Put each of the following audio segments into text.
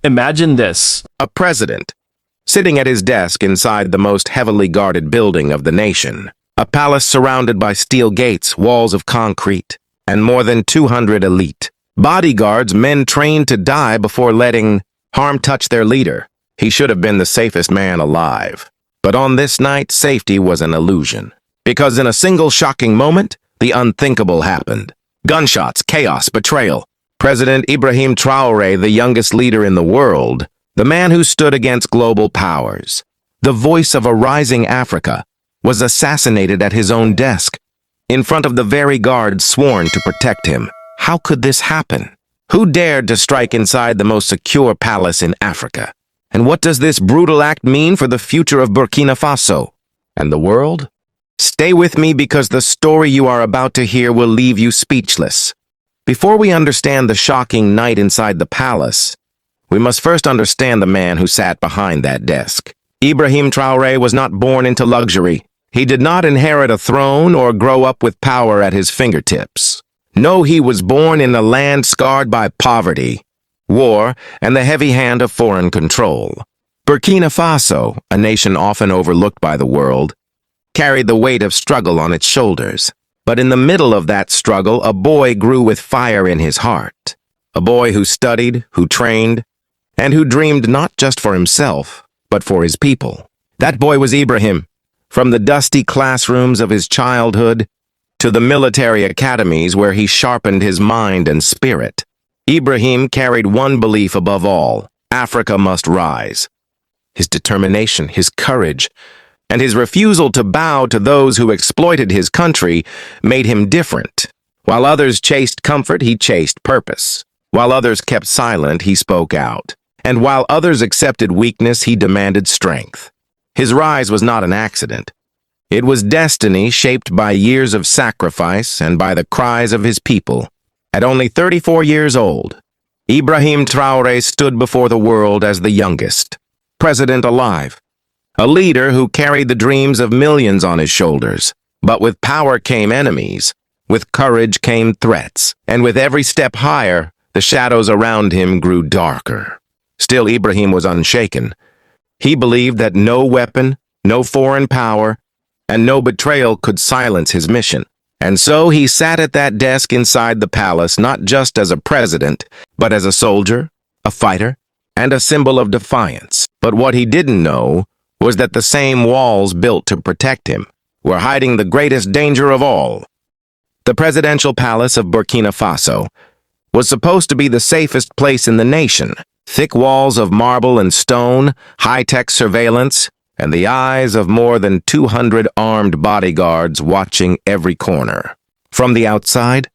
Imagine this. A president, sitting at his desk inside the most heavily guarded building of the nation. A palace surrounded by steel gates, walls of concrete, and more than 200 elite bodyguards, men trained to die before letting harm touch their leader. He should have been the safest man alive. But on this night, safety was an illusion. Because in a single shocking moment, the unthinkable happened. Gunshots, chaos, betrayal. President Ibrahim Traoré, the youngest leader in the world, the man who stood against global powers, the voice of a rising Africa, was assassinated at his own desk, in front of the very guards sworn to protect him. How could this happen? Who dared to strike inside the most secure palace in Africa? And what does this brutal act mean for the future of Burkina Faso and the world? Stay with me because the story you are about to hear will leave you speechless. Before we understand the shocking night inside the palace, we must first understand the man who sat behind that desk. Ibrahim Traoré was not born into luxury. He did not inherit a throne or grow up with power at his fingertips. No, he was born in a land scarred by poverty, war, and the heavy hand of foreign control. Burkina Faso, a nation often overlooked by the world, carried the weight of struggle on its shoulders. But in the middle of that struggle, a boy grew with fire in his heart. A boy who studied, who trained, and who dreamed not just for himself, but for his people. That boy was Ibrahim. From the dusty classrooms of his childhood to the military academies where he sharpened his mind and spirit, Ibrahim carried one belief above all: Africa must rise. His determination, his courage, and his refusal to bow to those who exploited his country made him different. While others chased comfort, he chased purpose. While others kept silent, he spoke out. And while others accepted weakness, he demanded strength. His rise was not an accident. It was destiny shaped by years of sacrifice and by the cries of his people. At only 34 years old, Ibrahim Traoré stood before the world as the youngest president alive. A leader who carried the dreams of millions on his shoulders. But with power came enemies, with courage came threats, and with every step higher, the shadows around him grew darker. Still, Ibrahim was unshaken. He believed that no weapon, no foreign power, and no betrayal could silence his mission. And so he sat at that desk inside the palace, not just as a president, but as a soldier, a fighter, and a symbol of defiance. But what he didn't know was that the same walls built to protect him were hiding the greatest danger of all. The presidential palace of Burkina Faso was supposed to be the safest place in the nation. Thick walls of marble and stone, high-tech surveillance, and the eyes of more than 200 armed bodyguards watching every corner. From the outside,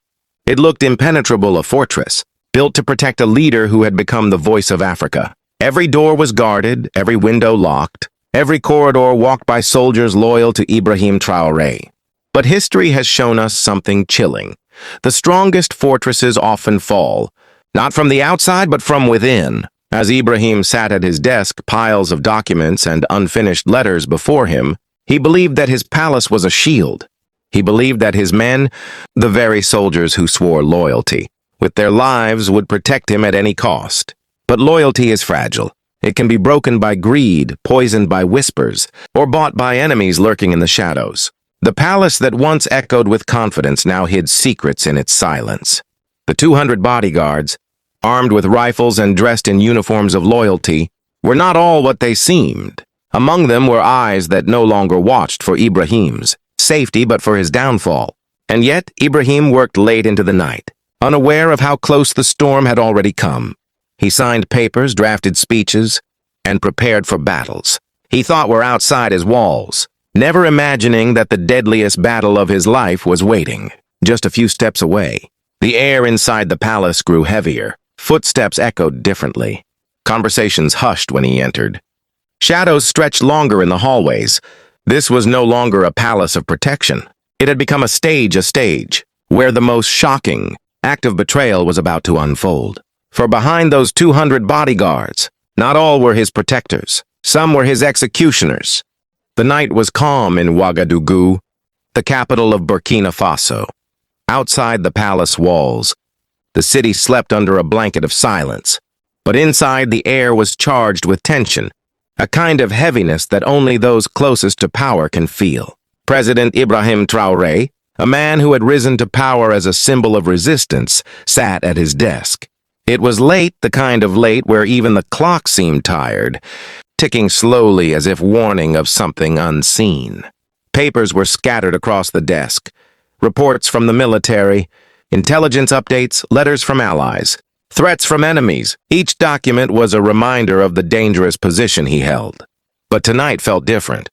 it looked impenetrable, a fortress, built to protect a leader who had become the voice of Africa. Every door was guarded, every window locked, every corridor walked by soldiers loyal to Ibrahim Traoré. But history has shown us something chilling. The strongest fortresses often fall, not from the outside, but from within. As Ibrahim sat at his desk, piles of documents and unfinished letters before him, he believed that his palace was a shield. He believed that his men, the very soldiers who swore loyalty, with their lives would protect him at any cost. But loyalty is fragile. It can be broken by greed, poisoned by whispers, or bought by enemies lurking in the shadows. The palace that once echoed with confidence now hid secrets in its silence. The 200 bodyguards, armed with rifles and dressed in uniforms of loyalty, were not all what they seemed. Among them were eyes that no longer watched for Ibrahim's safety but for his downfall. And yet, Ibrahim worked late into the night, unaware of how close the storm had already come. He signed papers, drafted speeches, and prepared for battles he thought were outside his walls, never imagining that the deadliest battle of his life was waiting, just a few steps away. The air inside the palace grew heavier. Footsteps echoed differently. Conversations hushed when he entered. Shadows stretched longer in the hallways. This was no longer a palace of protection. It had become a stage, where the most shocking act of betrayal was about to unfold. For behind those 200 bodyguards, not all were his protectors. Some were his executioners. The night was calm in Ouagadougou, the capital of Burkina Faso. Outside the palace walls, the city slept under a blanket of silence. But inside, the air was charged with tension, a kind of heaviness that only those closest to power can feel. President Ibrahim Traoré, a man who had risen to power as a symbol of resistance, sat at his desk. It was late, the kind of late where even the clock seemed tired, ticking slowly as if warning of something unseen. Papers were scattered across the desk. Reports from the military, intelligence updates, letters from allies, threats from enemies. Each document was a reminder of the dangerous position he held. But tonight felt different.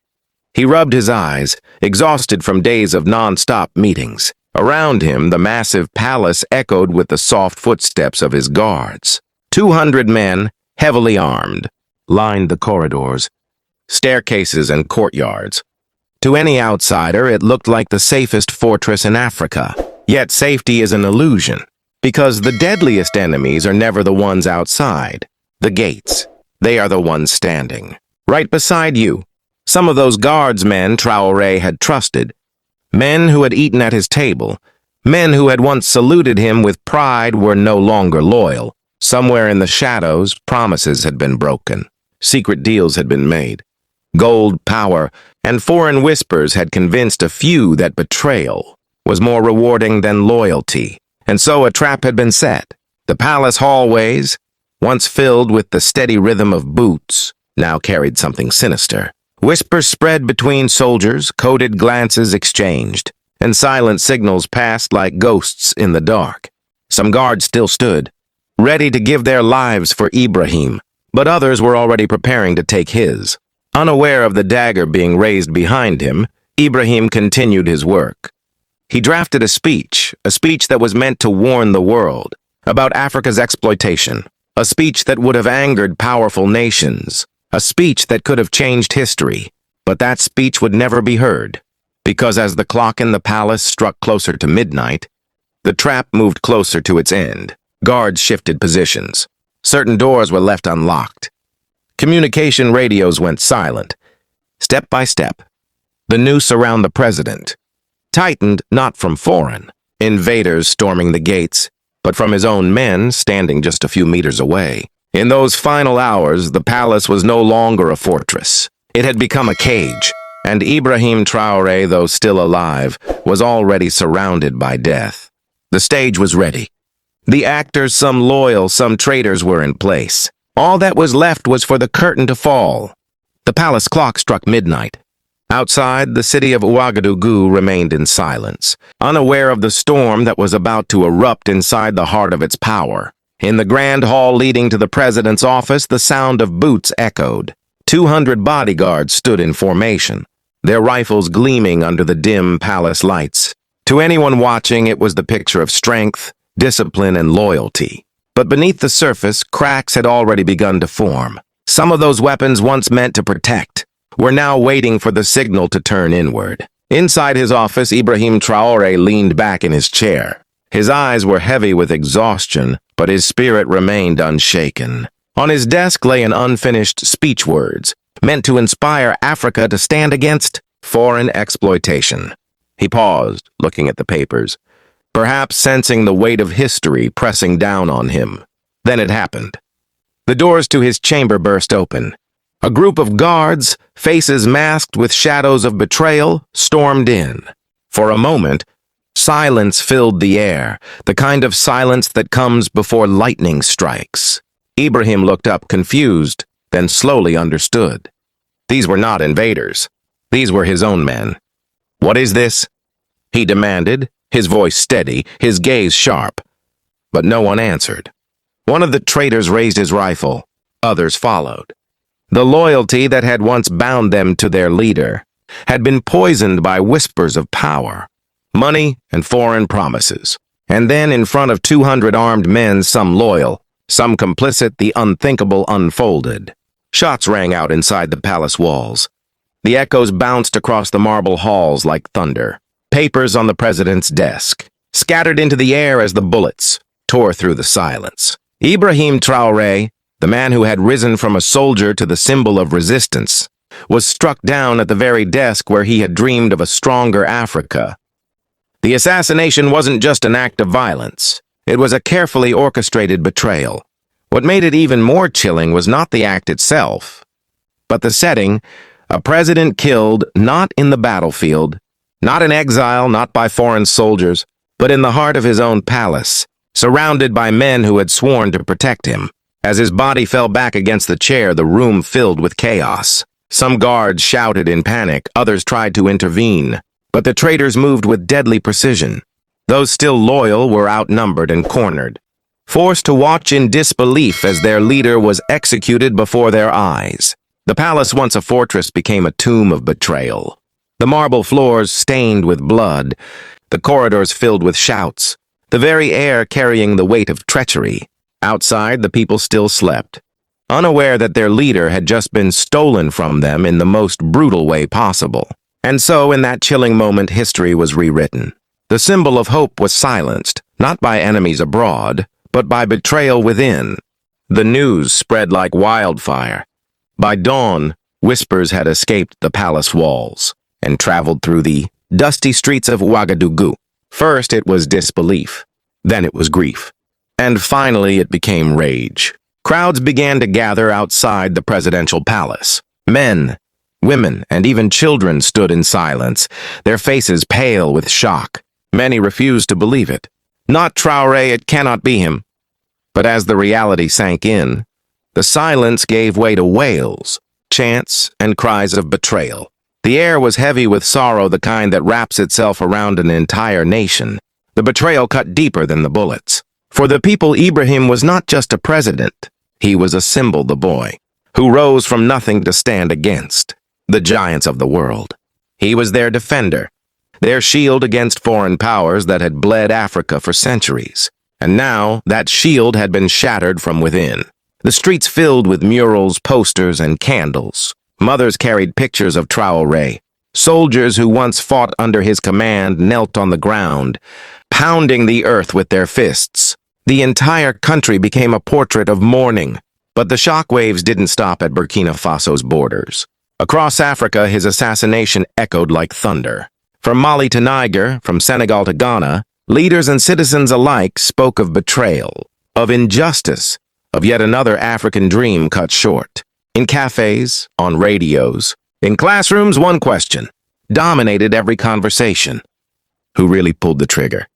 He rubbed his eyes, exhausted from days of non-stop meetings. Around him, the massive palace echoed with the soft footsteps of his guards. 200 men, heavily armed, lined the corridors, staircases, and courtyards. To any outsider, it looked like the safest fortress in Africa. Yet safety is an illusion, because the deadliest enemies are never the ones outside. The gates. They are the ones standing. Right beside you. Some of those guardsmen Traoré had trusted. Men who had eaten at his table. Men who had once saluted him with pride were no longer loyal. Somewhere in the shadows, promises had been broken. Secret deals had been made. Gold, power, and foreign whispers had convinced a few that betrayal was more rewarding than loyalty. And so a trap had been set. The palace hallways, once filled with the steady rhythm of boots, now carried something sinister. Whispers spread between soldiers, coded glances exchanged, and silent signals passed like ghosts in the dark. Some guards still stood, ready to give their lives for Ibrahim, but others were already preparing to take his. Unaware of the dagger being raised behind him, Ibrahim continued his work. He drafted a speech that was meant to warn the world about Africa's exploitation, a speech that would have angered powerful nations, a speech that could have changed history, but that speech would never be heard, because as the clock in the palace struck closer to midnight, the trap moved closer to its end. Guards shifted positions. Certain doors were left unlocked. Communication radios went silent. Step by step, the noose around the president tightened not from foreign invaders storming the gates, but from his own men standing just a few meters away. In those final hours, the palace was no longer a fortress. It had become a cage, and Ibrahim Traoré, though still alive, was already surrounded by death. The stage was ready. The actors, some loyal, some traitors, were in place. All that was left was for the curtain to fall. The palace clock struck midnight. Outside, the city of Ouagadougou remained in silence, unaware of the storm that was about to erupt inside the heart of its power. In the grand hall leading to the president's office, the sound of boots echoed. 200 bodyguards stood in formation, their rifles gleaming under the dim palace lights. To anyone watching, it was the picture of strength, discipline, and loyalty. But beneath the surface, cracks had already begun to form. Some of those weapons once meant to protect were now waiting for the signal to turn inward. Inside his office, Ibrahim Traoré leaned back in his chair. His eyes were heavy with exhaustion, but his spirit remained unshaken. On his desk lay an unfinished speech words, meant to inspire Africa to stand against foreign exploitation. He paused, looking at the papers, perhaps sensing the weight of history pressing down on him. Then it happened. The doors to his chamber burst open. A group of guards, faces masked with shadows of betrayal, stormed in. For a moment, silence filled the air, the kind of silence that comes before lightning strikes. Ibrahim looked up, confused, then slowly understood. These were not invaders. These were his own men. "What is this?" he demanded, his voice steady, his gaze sharp. But no one answered. One of the traitors raised his rifle. Others followed. The loyalty that had once bound them to their leader had been poisoned by whispers of power, money, and foreign promises. And then, in front of 200 armed men, some loyal, some complicit, the unthinkable unfolded. Shots rang out inside the palace walls. The echoes bounced across the marble halls like thunder. Papers on the president's desk scattered into the air as the bullets tore through the silence. Ibrahim Traoré, the man who had risen from a soldier to the symbol of resistance, was struck down at the very desk where he had dreamed of a stronger Africa. The assassination wasn't just an act of violence. It was a carefully orchestrated betrayal. What made it even more chilling was not the act itself, but the setting. A president killed not in the battlefield, not in exile, not by foreign soldiers, but in the heart of his own palace, surrounded by men who had sworn to protect him. As his body fell back against the chair, the room filled with chaos. Some guards shouted in panic, others tried to intervene, but the traitors moved with deadly precision. Those still loyal were outnumbered and cornered, forced to watch in disbelief as their leader was executed before their eyes. The palace, once a fortress, became a tomb of betrayal. The marble floors stained with blood, the corridors filled with shouts, the very air carrying the weight of treachery. Outside, the people still slept, unaware that their leader had just been stolen from them in the most brutal way possible. And so, in that chilling moment, history was rewritten. The symbol of hope was silenced, not by enemies abroad, but by betrayal within. The news spread like wildfire. By dawn, whispers had escaped the palace walls and traveled through the dusty streets of Ouagadougou. First it was disbelief, then it was grief, and finally it became rage. Crowds began to gather outside the presidential palace. Men, women, and even children stood in silence, their faces pale with shock. Many refused to believe it. Not Traoré, it cannot be him. But as the reality sank in, the silence gave way to wails, chants, and cries of betrayal. The air was heavy with sorrow, the kind that wraps itself around an entire nation. The betrayal cut deeper than the bullets. For the people, Ibrahim was not just a president. He was a symbol, the boy, who rose from nothing to stand against the giants of the world. He was their defender, their shield against foreign powers that had bled Africa for centuries. And now that shield had been shattered from within. The streets filled with murals, posters, and candles. Mothers carried pictures of Traoré. Soldiers who once fought under his command knelt on the ground, pounding the earth with their fists. The entire country became a portrait of mourning. But the shockwaves didn't stop at Burkina Faso's borders. Across Africa, his assassination echoed like thunder. From Mali to Niger, from Senegal to Ghana, leaders and citizens alike spoke of betrayal, of injustice, of yet another African dream cut short. In cafes, on radios, in classrooms, one question dominated every conversation: who really pulled the trigger?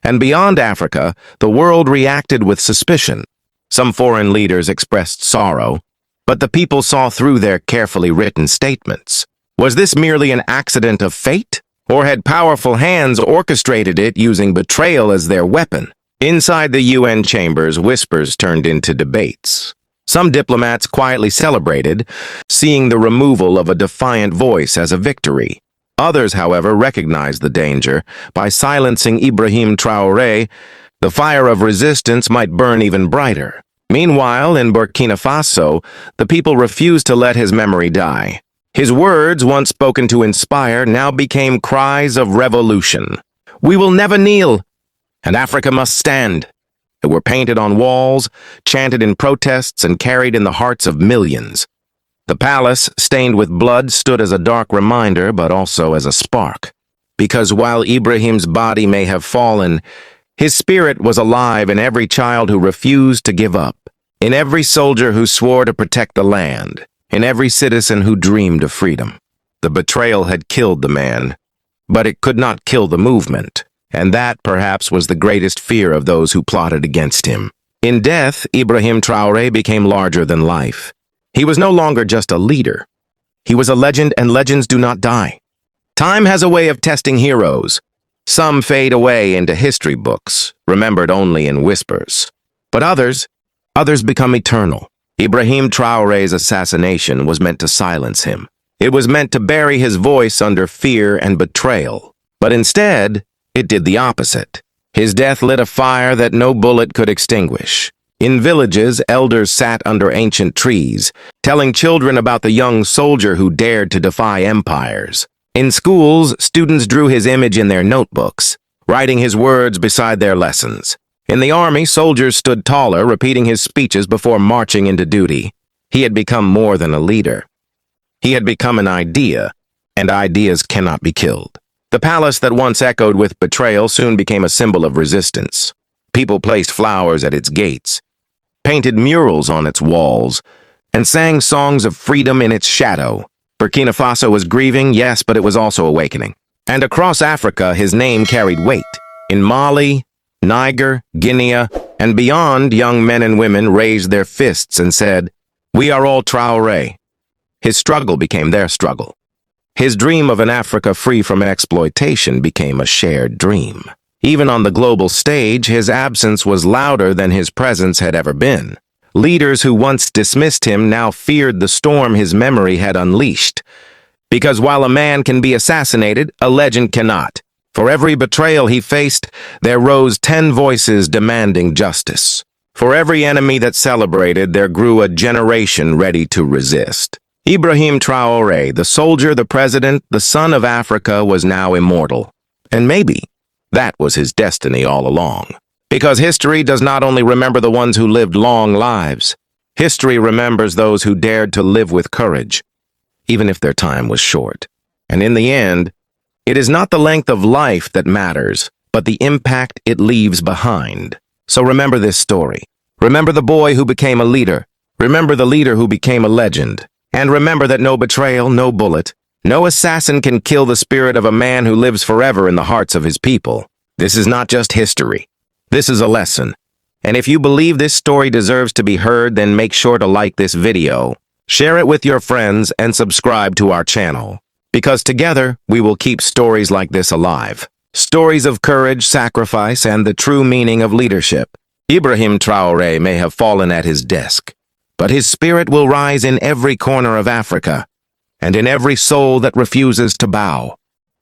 And beyond Africa, the world reacted with suspicion. Some foreign leaders expressed sorrow, but the people saw through their carefully written statements. Was this merely an accident of fate? Or had powerful hands orchestrated it using betrayal as their weapon? Inside the UN chambers, whispers turned into debates. Some diplomats quietly celebrated, seeing the removal of a defiant voice as a victory. Others, however, recognized the danger. By silencing Ibrahim Traoré, the fire of resistance might burn even brighter. Meanwhile, in Burkina Faso, the people refused to let his memory die. His words, once spoken to inspire, now became cries of revolution. "We will never kneel, and Africa must stand." They were painted on walls, chanted in protests, and carried in the hearts of millions. The palace, stained with blood, stood as a dark reminder, but also as a spark. Because while Ibrahim's body may have fallen, his spirit was alive in every child who refused to give up, in every soldier who swore to protect the land, in every citizen who dreamed of freedom. The betrayal had killed the man, but it could not kill the movement, and that, perhaps, was the greatest fear of those who plotted against him. In death, Ibrahim Traoré became larger than life. He was no longer just a leader. He was a legend, and legends do not die. Time has a way of testing heroes. Some fade away into history books, remembered only in whispers. But others become eternal. Ibrahim Traoré's assassination was meant to silence him. It was meant to bury his voice under fear and betrayal. But instead, it did the opposite. His death lit a fire that no bullet could extinguish. In villages, elders sat under ancient trees, telling children about the young soldier who dared to defy empires. In schools, students drew his image in their notebooks, writing his words beside their lessons. In the army, soldiers stood taller, repeating his speeches before marching into duty. He had become more than a leader. He had become an idea, and ideas cannot be killed. The palace that once echoed with betrayal soon became a symbol of resistance. People placed flowers at its gates, painted murals on its walls, and sang songs of freedom in its shadow. Burkina Faso was grieving, yes, but it was also awakening. And across Africa, his name carried weight. In Mali, Niger, Guinea, and beyond, young men and women raised their fists and said, "We are all Traoré." His struggle became their struggle. His dream of an Africa free from exploitation became a shared dream. Even on the global stage, his absence was louder than his presence had ever been. Leaders who once dismissed him now feared the storm his memory had unleashed. Because while a man can be assassinated, a legend cannot. For every betrayal he faced, there rose 10 voices demanding justice. For every enemy that celebrated, there grew a generation ready to resist. Ibrahim Traoré, the soldier, the president, the son of Africa, was now immortal. And maybe that was his destiny all along. Because history does not only remember the ones who lived long lives, history remembers those who dared to live with courage, even if their time was short. And in the end, it is not the length of life that matters, but the impact it leaves behind. So remember this story. Remember the boy who became a leader. Remember the leader who became a legend. And remember that no betrayal, no bullet, no assassin can kill the spirit of a man who lives forever in the hearts of his people. This is not just history. This is a lesson. And if you believe this story deserves to be heard, then make sure to like this video, share it with your friends, and subscribe to our channel. Because together, we will keep stories like this alive. Stories of courage, sacrifice, and the true meaning of leadership. Ibrahim Traoré may have fallen at his desk, but his spirit will rise in every corner of Africa, and in every soul that refuses to bow.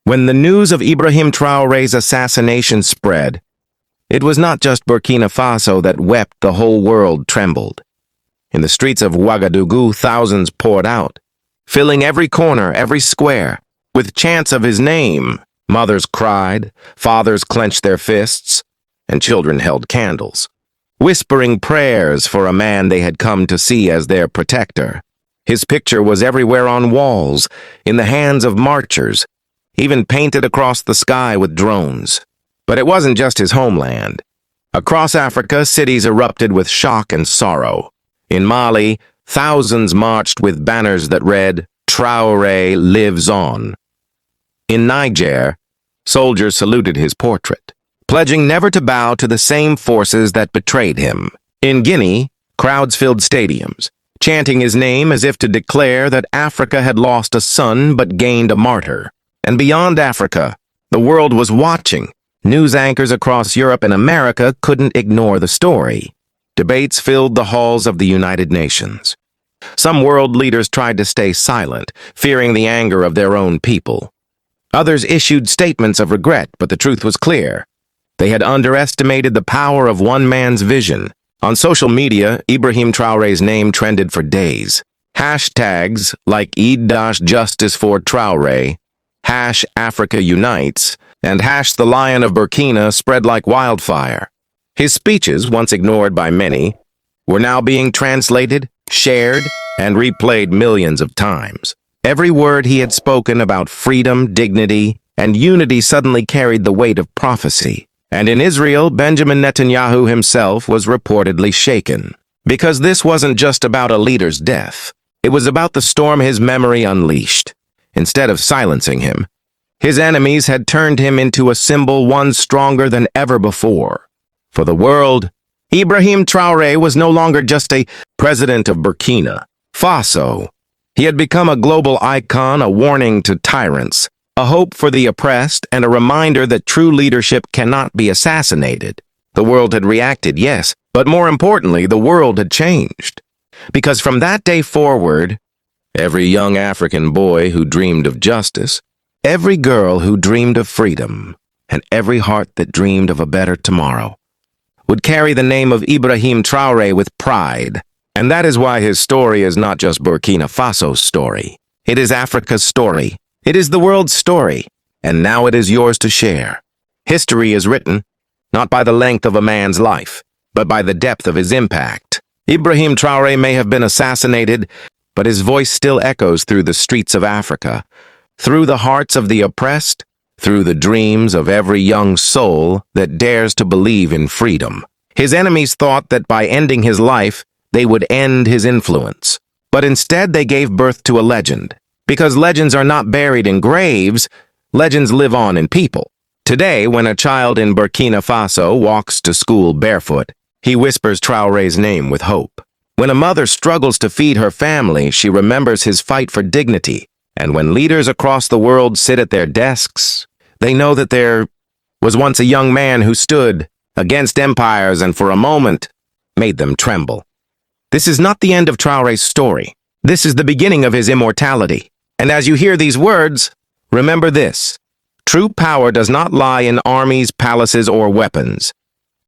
When the news of Ibrahim Traoré's assassination spread, it was not just Burkina Faso that wept, the whole world trembled. In the streets of Ouagadougou, thousands poured out, filling every corner, every square, with chants of his name. Mothers cried, fathers clenched their fists, and children held candles, whispering prayers for a man they had come to see as their protector. His picture was everywhere on walls, in the hands of marchers, even painted across the sky with drones. But it wasn't just his homeland. Across Africa, cities erupted with shock and sorrow. In Mali, thousands marched with banners that read, "Traoré lives on." In Niger, soldiers saluted his portrait, pledging never to bow to the same forces that betrayed him. In Guinea, crowds filled stadiums, chanting his name as if to declare that Africa had lost a son but gained a martyr. And beyond Africa, the world was watching. News anchors across Europe and America couldn't ignore the story. Debates filled the halls of the United Nations. Some world leaders tried to stay silent, fearing the anger of their own people. Others issued statements of regret, but the truth was clear. They had underestimated the power of one man's vision. On social media, Ibrahim Traoré's name trended for days. Hashtags like #Justice for Traoré, #Africa Unites, and #The Lion of Burkina spread like wildfire. His speeches, once ignored by many, were now being translated, shared, and replayed millions of times. Every word he had spoken about freedom, dignity, and unity suddenly carried the weight of prophecy. And in Israel, Benjamin Netanyahu himself was reportedly shaken. Because this wasn't just about a leader's death. It was about the storm his memory unleashed. Instead of silencing him, his enemies had turned him into a symbol, one stronger than ever before. For the world, Ibrahim Traoré was no longer just a president of Burkina Faso. He had become a global icon, a warning to tyrants, a hope for the oppressed, and a reminder that true leadership cannot be assassinated. The world had reacted, yes, but more importantly, the world had changed. Because from that day forward, every young African boy who dreamed of justice, every girl who dreamed of freedom, and every heart that dreamed of a better tomorrow would carry the name of Ibrahim Traoré with pride. And that is why his story is not just Burkina Faso's story. It is Africa's story. It is the world's story. And now it is yours to share. History is written, not by the length of a man's life, but by the depth of his impact. Ibrahim Traoré may have been assassinated, but his voice still echoes through the streets of Africa, through the hearts of the oppressed, through the dreams of every young soul that dares to believe in freedom. His enemies thought that by ending his life, they would end his influence. But instead, they gave birth to a legend. Because legends are not buried in graves, legends live on in people. Today, when a child in Burkina Faso walks to school barefoot, he whispers Traoré's name with hope. When a mother struggles to feed her family, she remembers his fight for dignity. And when leaders across the world sit at their desks, they know that there was once a young man who stood against empires and for a moment made them tremble. This is not the end of Traoré's story. This is the beginning of his immortality. And as you hear these words, remember this. True power does not lie in armies, palaces, or weapons.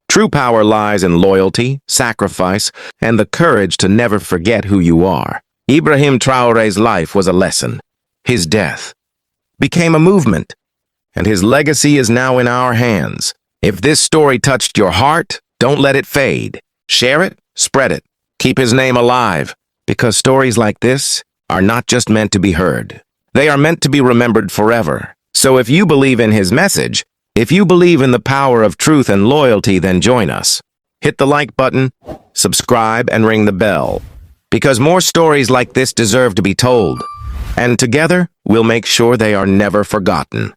True power lies in loyalty, sacrifice, and the courage to never forget who you are. Ibrahim Traoré's life was a lesson. His death became a movement, and his legacy is now in our hands. If this story touched your heart, don't let it fade. Share it, spread it, keep his name alive, because stories like this are not just meant to be heard. They are meant to be remembered forever. So if you believe in his message, if you believe in the power of truth and loyalty, then join us. Hit the like button, subscribe, and ring the bell, because more stories like this deserve to be told. And together, we'll make sure they are never forgotten.